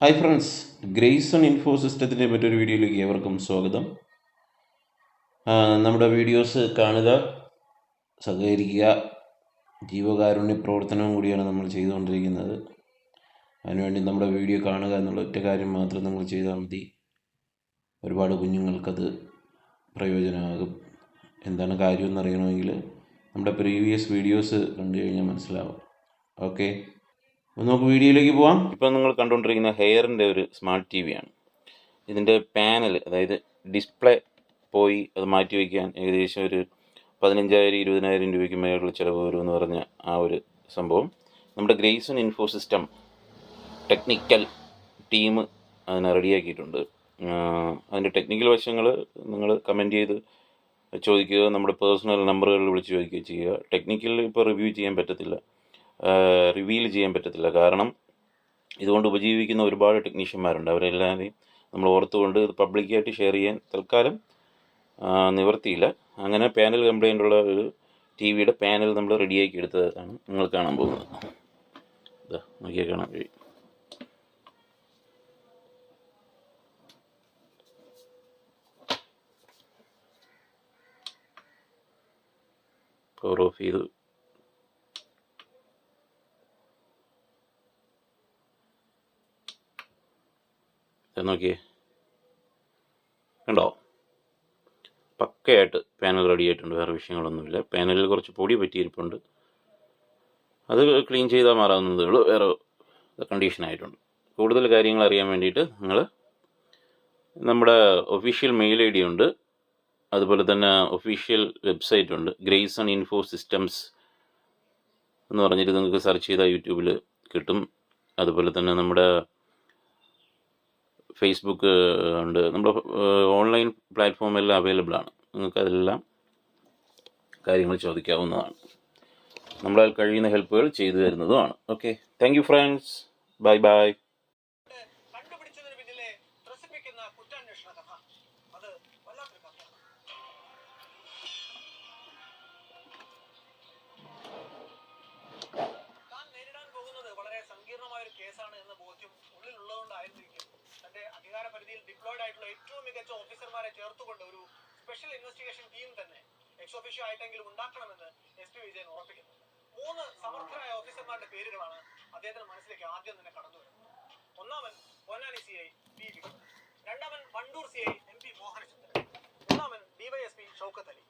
Hi friends, Grayson info സിസ്റ്റത്തിൻ്റെ മറ്റൊരു വീഡിയോയിലേക്ക് ഏവർക്കും സ്വാഗതം. നമ്മുടെ വീഡിയോസ് കാണുക, സഹകരിക്കുക. ജീവകാരുണ്യ പ്രവർത്തനവും കൂടിയാണ് നമ്മൾ ചെയ്തുകൊണ്ടിരിക്കുന്നത്. അതിനുവേണ്ടി നമ്മുടെ വീഡിയോ കാണുക എന്നുള്ള ഒറ്റ കാര്യം മാത്രം നിങ്ങൾ ചെയ്താൽ മതി. ഒരുപാട് കുഞ്ഞുങ്ങൾക്കത് പ്രയോജനമാകും. എന്താണ് കാര്യം എന്നറിയണമെങ്കിൽ നമ്മുടെ പ്രീവിയസ് വീഡിയോസ് കണ്ടു കഴിഞ്ഞാൽ മനസ്സിലാവും. ഓക്കെ, അപ്പോൾ നമുക്ക് വീഡിയോയിലേക്ക് പോവാം. ഇപ്പോൾ നിങ്ങൾ കണ്ടുകൊണ്ടിരിക്കുന്ന ഹെയറിൻ്റെ ഒരു സ്മാർട്ട് ടി വിയാണ്. ഇതിൻ്റെ പാനൽ, അതായത് ഡിസ്പ്ലേ പോയി അത് മാറ്റി വയ്ക്കാൻ ഏകദേശം ഒരു 15,000-20,000 രൂപയ്ക്ക് മേലുള്ള ചിലവ് വരുമെന്ന് പറഞ്ഞ ആ ഒരു സംഭവം നമ്മുടെ Grayson info system technical team അതിനെ റെഡിയാക്കിയിട്ടുണ്ട്. അതിൻ്റെ ടെക്നിക്കൽ വശങ്ങൾ നിങ്ങൾ കമൻറ്റ് ചെയ്ത് ചോദിക്കുക, നമ്മുടെ പേഴ്സണൽ നമ്പറുകളിൽ വിളിച്ച് ചോദിക്കുകയോ ചെയ്യുക. ടെക്നിക്കൽ ഇപ്പോൾ റിവീൽ ചെയ്യാൻ പറ്റത്തില്ല, കാരണം ഇതുകൊണ്ട് ഉപജീവിക്കുന്ന ഒരുപാട് ടെക്നീഷ്യന്മാരുണ്ട്. അവരെല്ലാവരെയും നമ്മൾ ഓർത്തുകൊണ്ട് ഇത് പബ്ലിക്കായിട്ട് ഷെയർ ചെയ്യാൻ തൽക്കാലം നിവർത്തിയില്ല. അങ്ങനെ പാനൽ കംപ്ലൈൻ്റ് ഉള്ള ഒരു ടി വിയുടെ പാനൽ നമ്മൾ റെഡിയാക്കി എടുത്തതാണ് നിങ്ങൾ കാണാൻ പോകുന്നത്. ഇതാ നോക്കിയാൽ കാണാൻ കഴിയും. പവർ ഓഫ് ചെയ്തു. നോക്കിയേ, കണ്ടോ? പക്കയായിട്ട് പാനൽ റെഡി ആയിട്ടുണ്ട്. വേറെ വിഷയങ്ങളൊന്നുമില്ല. പാനലിൽ കുറച്ച് പൊടി പറ്റിയിരിപ്പുണ്ട്. അത് ക്ലീൻ ചെയ്താൽ മാറാവുന്നതേ ഉള്ളൂ. വേറെ കണ്ടീഷനായിട്ടുണ്ട്. കൂടുതൽ കാര്യങ്ങൾ അറിയാൻ വേണ്ടിയിട്ട് നിങ്ങൾ നമ്മുടെ ഒഫീഷ്യൽ മെയിൽ ID ഉണ്ട്, അതുപോലെ തന്നെ ഒഫീഷ്യൽ വെബ്സൈറ്റ് ഉണ്ട്, ഗ്രേസൺ ഇൻഫോ സിസ്റ്റംസ് എന്ന് പറഞ്ഞിട്ട് നിങ്ങൾക്ക് സെർച്ച് ചെയ്താൽ യൂട്യൂബിൽ കിട്ടും. അതുപോലെ തന്നെ നമ്മുടെ ഫേസ്ബുക്ക് ഉണ്ട്. നമ്മുടെ ഓൺലൈൻ പ്ലാറ്റ്ഫോമെല്ലാം അവൈലബിൾ ആണ്. നിങ്ങൾക്ക് അതെല്ലാം കാര്യങ്ങൾ ചോദിക്കാവുന്നതാണ്. നമ്മളാൽ കഴിയുന്ന ഹെൽപ്പുകൾ ചെയ്തു തരുന്നതുമാണ്. Okay, thank you friends, bye bye. സങ്കീർണമായ ഒരു കേസാണ് എന്ന ബോധ്യം ഉള്ളിലുള്ളതുകൊണ്ടായിരിക്കും തന്റെ അധികാര പരിധിയിൽ ഡിപ്ലോയ്ഡ് ആയിട്ടുള്ള ഏറ്റവും മികച്ച ഓഫീസർമാരെ ചേർത്തുകൊണ്ട് ഒരു സ്പെഷ്യൽ ഇൻവെസ്റ്റിഗേഷൻ ടീം തന്നെ എക്സ് ഒഫീഷ്യോ ആയിട്ടെങ്കിലും ഉണ്ടാക്കണമെന്ന് SP വിജയൻ ഉറപ്പിക്കുന്നു. 3 സമർത്ഥരായ ഓഫീസർമാരുടെ പേരുകളാണ് അദ്ദേഹത്തിന് മനസ്സിലേക്ക് ആദ്യം തന്നെ കടന്നു വരുന്നത്. ഒന്നാമൻ പൊന്നാനി CI P. വിക്രം, രണ്ടാമൻ വണ്ടൂർ CI MP മോഹനചന്ദ്രൻ, മൂന്നാമൻ DYSP ഷൗക്കത്ത് അലി.